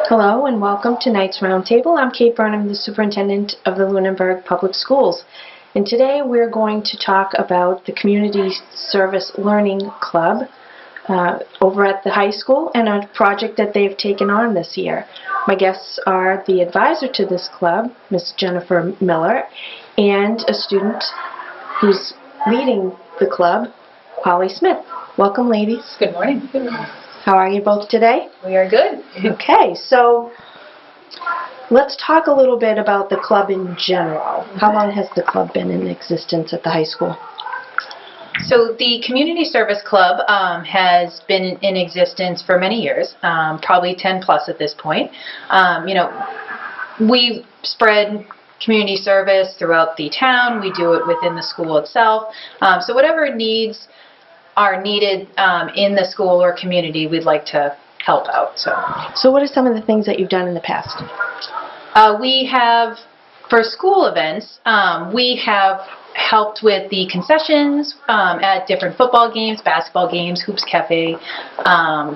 Hello and welcome to tonight's Roundtable. I'm Kate Burnham, the Superintendent of the Lunenburg Public Schools. And today we're going to talk about the Community Service Learning Club over at the high school and a project that they've taken on this year. My guests are the advisor to this club, Ms. Jennifer Miller, and a student who's leading the club, Holly Smith. Welcome, ladies. Good morning. Good morning. How are you both today? We are good. Okay, so let's talk a little bit about the club in general. How long has the club been in existence at the high school? So the Community Service Club has been in existence for many years, probably 10 plus at this point. We spread community service throughout the town. We do it within the school itself. So whatever needs are needed in the school or community, we'd like to help out. So what are some of the things that you've done in the past? We have, for school events, we have helped with the concessions at different football games, basketball games, Hoops Cafe,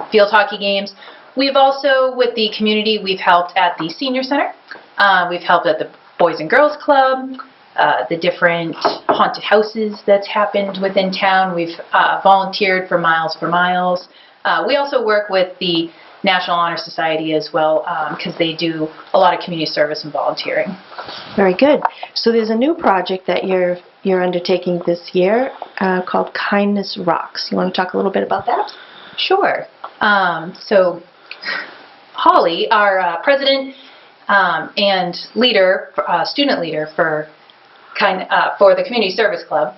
field hockey games. We've also, with the community, we've helped at the senior center. We've helped at the Boys and Girls Club, the different haunted houses that's happened within town. We've volunteered for Miles for Miles. We also work with the National Honor Society as well because they do a lot of community service and volunteering. Very good. So there's a new project that you're undertaking this year called Kindness Rocks. You want to talk a little bit about that? Sure. So Holly, our president and leader, student leader for the Community Service Club,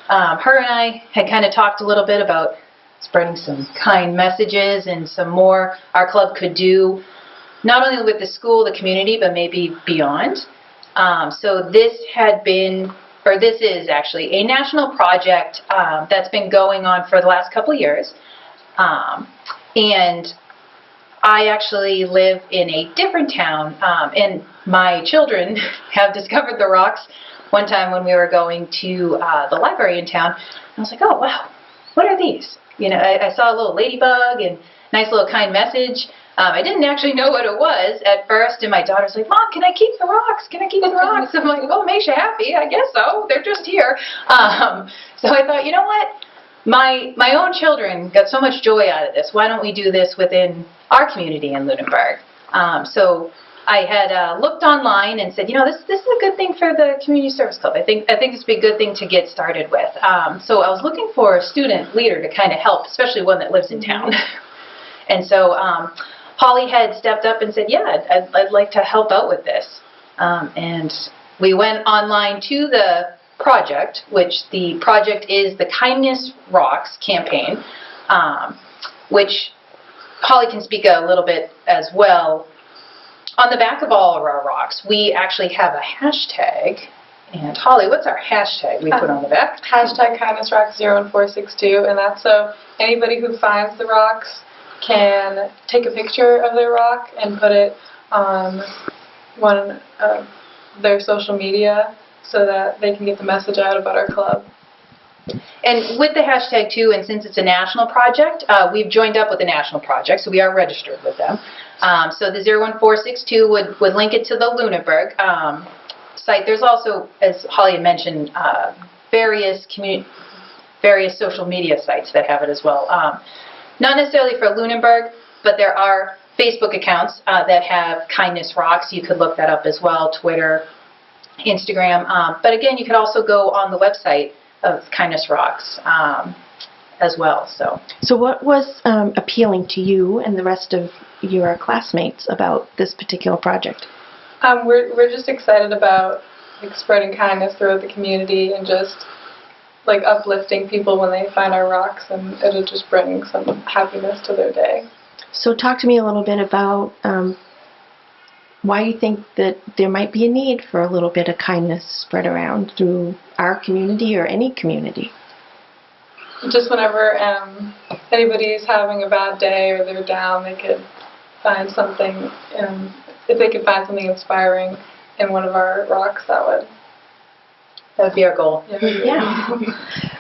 her and I had kind of talked a little bit about spreading some kind messages and some more our club could do, not only with the school, the community, but maybe beyond. So this is actually a national project that's been going on for the last couple of years. And I actually live in a different town, and my children have discovered the rocks one time when we were going to the library in town. I was like, oh, wow, what are these? You know, I saw a little ladybug and nice little kind message. I didn't actually know what it was at first, and my daughter's like, Mom, can I keep the rocks? Can I keep the rocks? I'm like, well, it makes you happy. I guess so. They're just here. So I thought, you know what? My own children got so much joy out of this. Why don't we do this within our community in Lunenburg? So I had looked online and said, you know, this is a good thing for the Community Service Club. I think this would be a good thing to get started with. So I was looking for a student leader to kind of help, especially one that lives in town. And so Holly had stepped up and said, yeah, I'd like to help out with this. And we went online to the project, which the project is the Kindness Rocks campaign, which Holly can speak a little bit as well. On the back of all of our rocks, we actually have a hashtag. And Holly, what's our hashtag we put on the back? Hashtag KindnessRocks01462, and that's so anybody who finds the rocks can take a picture of their rock and put it on one of their social media so that they can get the message out about our club. And with the hashtag too, and since it's a national project, we've joined up with the national project, so we are registered with them. So the 01462 would link it to the Lunenburg site. There's also, as Holly had mentioned, various social media sites that have it as well. Not necessarily for Lunenburg, but there are Facebook accounts that have Kindness Rocks. You could look that up as well, Twitter, Instagram. But again, you could also go on the website of Kindness Rocks as well. So what was appealing to you and the rest of your classmates about this particular project? We're just excited about spreading kindness throughout the community and just uplifting people when they find our rocks, and it'll just bring some happiness to their day. So talk to me a little bit about why you think that there might be a need for a little bit of kindness spread around through our community or any community. Just whenever anybody's having a bad day or they're down, they could find something, if they could find something inspiring in one of our rocks, that would be our goal. Yeah.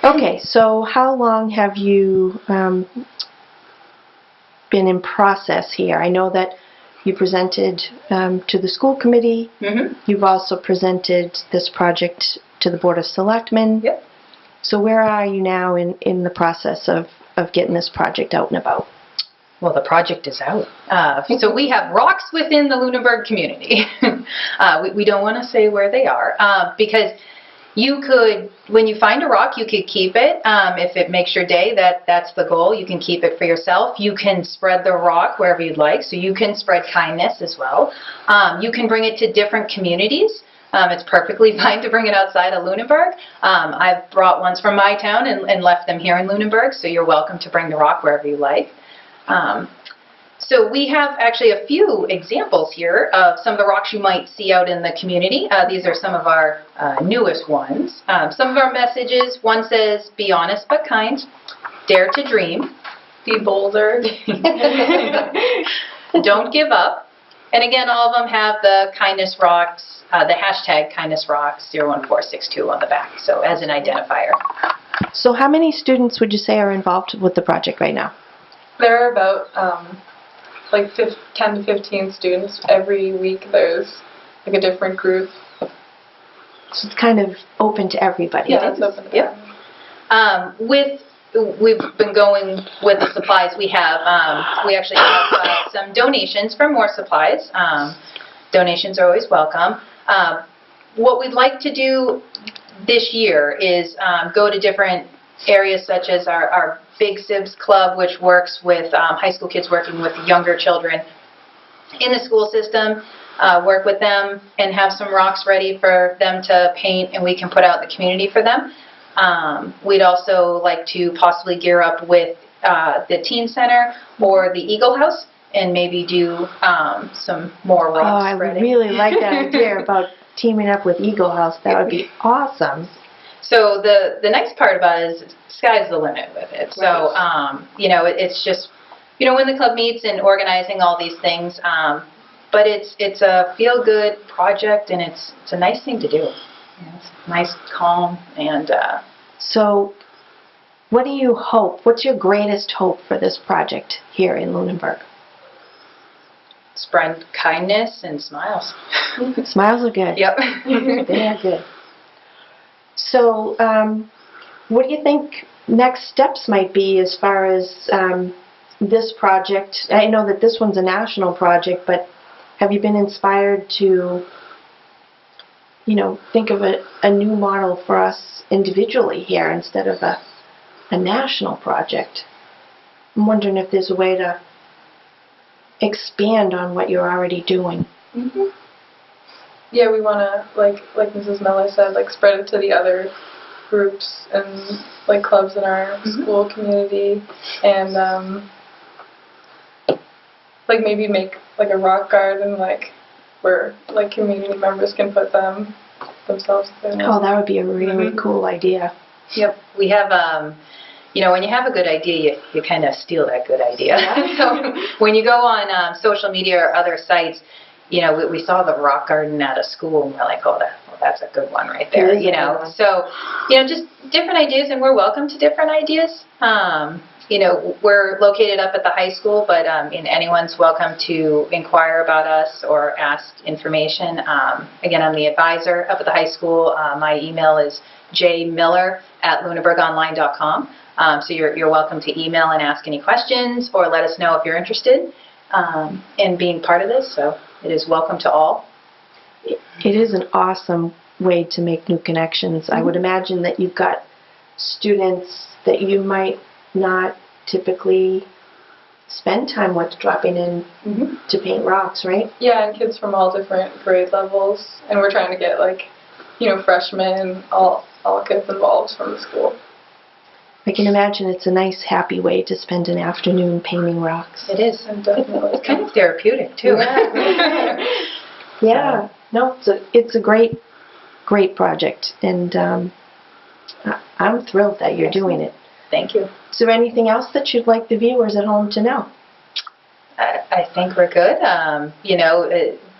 Okay, so how long have you been in process here? I know that You presented to the school committee. Mm-hmm. You've also presented this project to the Board of Selectmen. Yep. So where are you now in the process of getting this project out and about? Well, the project is out. So we have rocks within the Lunenburg community. We don't want to say where they are because you could, when you find a rock, you could keep it. If it makes your day, that's the goal. You can keep it for yourself. You can spread the rock wherever you'd like. So you can spread kindness as well. You can bring it to different communities. It's perfectly fine to bring it outside of Lunenburg. I've brought ones from my town and left them here in Lunenburg. So you're welcome to bring the rock wherever you like. So we have actually a few examples here of some of the rocks you might see out in the community. These are some of our newest ones. Some of our messages, one says, be honest but kind, dare to dream, Be bolder. don't give up. And again, all of them have the kindness rocks, the hashtag kindness rocks 01462 on the back, so as an identifier. So how many students would you say are involved with the project right now? There are about like 10 to 15 students. Every week there's like a different group. So it's kind of open to everybody. Yeah, it's open to Yep. everyone. We've been going with the supplies we have. We actually have some donations for more supplies. Donations are always welcome. What we'd like to do this year is go to different areas such as our Big Sibs Club, which works with high school kids working with younger children in the school system, work with them and have some rocks ready for them to paint and we can put out in the community for them. We'd also like to possibly gear up with the Teen Center or the Eagle House and maybe do some more rock I spreading. really like that idea about teaming up with Eagle House. That would be awesome. So the nice part about it is sky's the limit with it. So, you know, it's just, you know, when the club meets and organizing all these things, but it's a feel-good project and it's a nice thing to do. You know, it's nice, calm, and... So what do you hope, what's your greatest hope for this project here in Lunenburg? spread kindness and smiles. Smiles are good. Yep. They are good. So, what do you think next steps might be as far as this project? I know that this one's a national project, but have you been inspired to, you know, think of a new model for us individually here instead of a national project? I'm wondering if there's a way to expand on what you're already doing. Mm-hmm. Yeah, we want to, like Mrs. Miller said, like spread it to the other groups and like clubs in our school community, and like maybe make like a rock garden, like where like community members can put them themselves there. Oh, that would be a really cool idea. Yep. We have, you know, when you have a good idea, you kind of steal that good idea. Yeah. So when you go on social media or other sites, you know, we saw the rock garden at a school, and we're like, oh, that's a good one right there, you know. So, you know, just different ideas, and we're welcome to different ideas. You know, we're located up at the high school, but anyone's welcome to inquire about us or ask information. Again, I'm the advisor up at the high school. My email is jmiller@lunenburgonline.com. So you're welcome to email and ask any questions or let us know if you're interested in being part of this. So it is welcome to all. It is an awesome way to make new connections. I would imagine that you've got students that you might not typically spend time with dropping in to paint rocks, right? Yeah, and kids from all different grade levels, and we're trying to get like, you know, freshmen, all kids involved from the school. I can imagine it's a nice, happy way to spend an afternoon painting rocks. It is. And definitely. It's kind of therapeutic, too. Yeah. No, it's a great project, and I'm thrilled that you're doing it. Thank you. Is there anything else that you'd like the viewers at home to know? I think we're good. You know,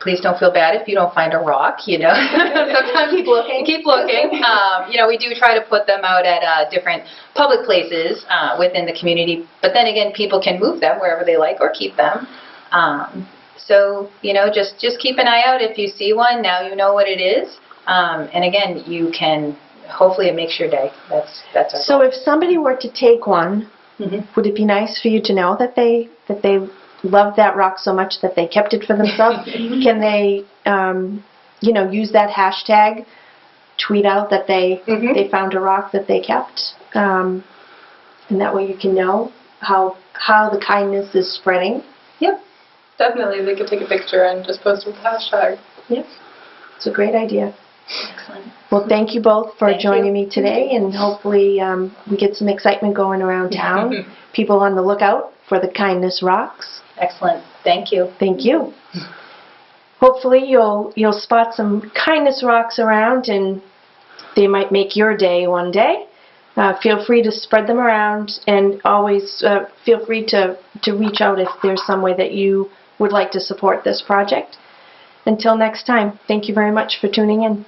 please don't feel bad if you don't find a rock, you know. Sometimes Keep looking. Keep looking. You know, we do try to put them out at different public places within the community, but then again, people can move them wherever they like or keep them. So, just keep an eye out. If you see one, now you know what it is. And again, you can, hopefully it makes your day. That's our So goal. if somebody were to take one, would it be nice for you to know that they loved that rock so much that they kept it for themselves? Can they, use that hashtag, tweet out that they found a rock that they kept, and that way you can know how the kindness is spreading? Yep. Definitely, they could take a picture and just post with the hashtag. Yep. It's a great idea. Excellent. Well, thank you both for Thank joining you. me today, and hopefully we get some excitement going around town. People on the lookout for the kindness rocks. Excellent. Thank you. Thank you. Hopefully you'll spot some kindness rocks around, and they might make your day one day. Feel free to spread them around, and always feel free to reach out if there's some way that you would like to support this project. Until next time, thank you very much for tuning in.